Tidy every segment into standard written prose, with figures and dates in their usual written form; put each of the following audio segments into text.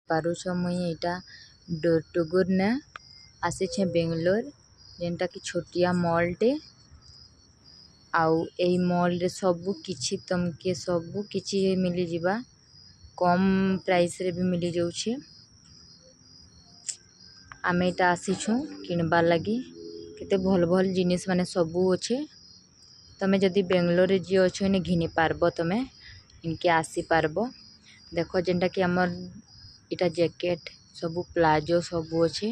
पारुछ मुई एटा टुगुर ने आसी बेंगलोर जेनटा कि छोटिया मॉलटे आउ एई मॉल रे सबु किछि तमके सबु किछि मिली जिबा कम प्राइस रे भी मिली जाउछे। आमे एटा आसीछु किनबा लगी केते भल भल जिनिस माने सबु अच्छे। तमे जदि बेंगलोर रे जी अच्छे ने घिनी पारबो तमे इनके आसी पारबो। देखो जेनटा कि हमर इटा जैकेट सबु प्लाजो सबु अच्छे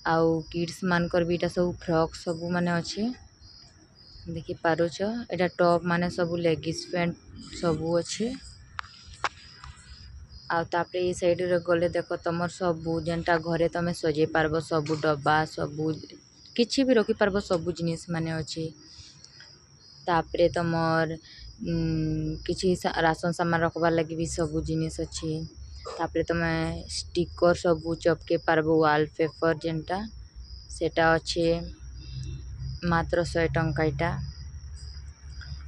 आउ किड्स मानकर भी इटा सबु फ्रॉक सबु माने अच्छे देखि पारुछ। एटा टॉप माने सबु लेगिस पैंट सबु अच्छे आउ तापरे ए साइड रे गले देखो तमर सबु जेनटा घरे तमे सजे पारबो सबु डब्बा सबु किछि भी रखि पारबो सबु जिनिस माने अच्छे। तापरे तमर किछि राशन सामान रखबार लगी भी सबु जिनिस अच्छे। तापरे तमे स्टिकर सबु चपके पारबो वॉलपेपर जेनटा सेटा अच्छे मात्र 100 टंका इटा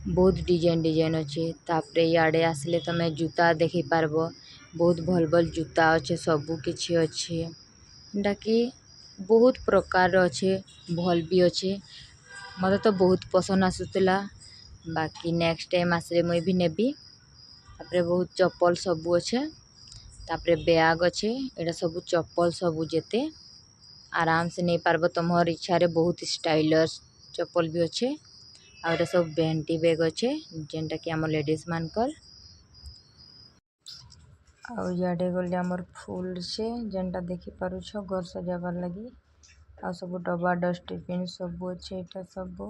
बहुत डिजाइन डिजाइन अच्छे। तापरे याडे आसले तमे जूता देखि पारबो बहुत भल भल जूता अच्छे सबु किछि अच्छे डाकी बहुत प्रकार अच्छे भल भी अच्छे। मते तो बहुत पसंद आसुतला बाकी नेक्स्ट टाइम आसले मुई भी नेबी। तापरे बहुत चप्पल सबु अच्छे तापरे बैग अच्छे एटा सबु चप्पल सबु जेते आराम से नहीं पारबो तमहर इच्छा रे बहुत स्टाइलस चप्पल भी अच्छे। आ एटा सब बेंटी बैग अच्छे जेनटा कि हमर लेडीज मानकर आउ याडे गले हमर फूल छे जेनटा देखि पारुछ घर सजाबार लगी। आ सब डब्बा डस्टबिन सब अच्छे एटा सब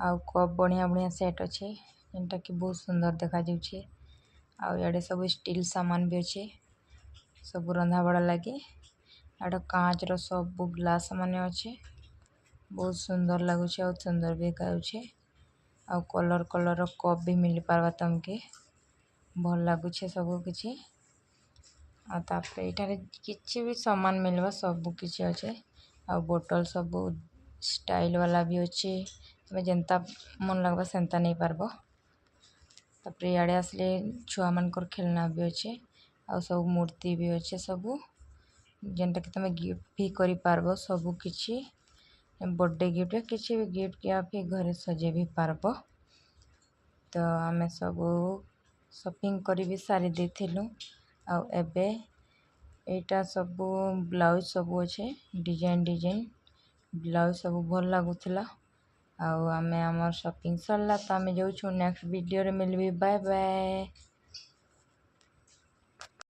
आउ कप बढ़िया बढ़िया सेट अच्छे जेनटा कि बहुत सुंदर देखा जाउछे। आउ याडे सब स्टील सामान भी अच्छे सब रंधा बड़ा लगे। आडा कांच रो सब ग्लास माने अच्छे बहुत सुंदर लागुछे और सुंदर भी गाउछे। आउ कलर कलर कप भी मिल पारबा तमके भल लागुछे सब किछि। आ तापरे एठारे किछि भी सामान मिलबा सब किछि अच्छे। आ बोतल सब स्टाइल वाला भी अच्छे तमे जेनता मन लगबा सेनता नहीं पारबो। तापरे याडे आसले छुआ मानकर खेलना भी अच्छे आ सब मूर्ति भी अच्छे सबु जेनटा कि तमे गिफ्ट भी करि पारबो सबु किछि बर्थडे गिफ्ट किछि भी गिफ्ट या फिर घरे सजे भी पारबो। तो आमे सब शॉपिंग करी भी सारी देथिलु आ एबे एटा सब ब्लाउज सब अच्छे डिजाइन डिजाइन ब्लाउज सब भल लागुथला। आउ आमे हमर शॉपिंग सरला तो आमे जाउछु नेक्स्ट वीडियो रे मिलबी बाय बाय।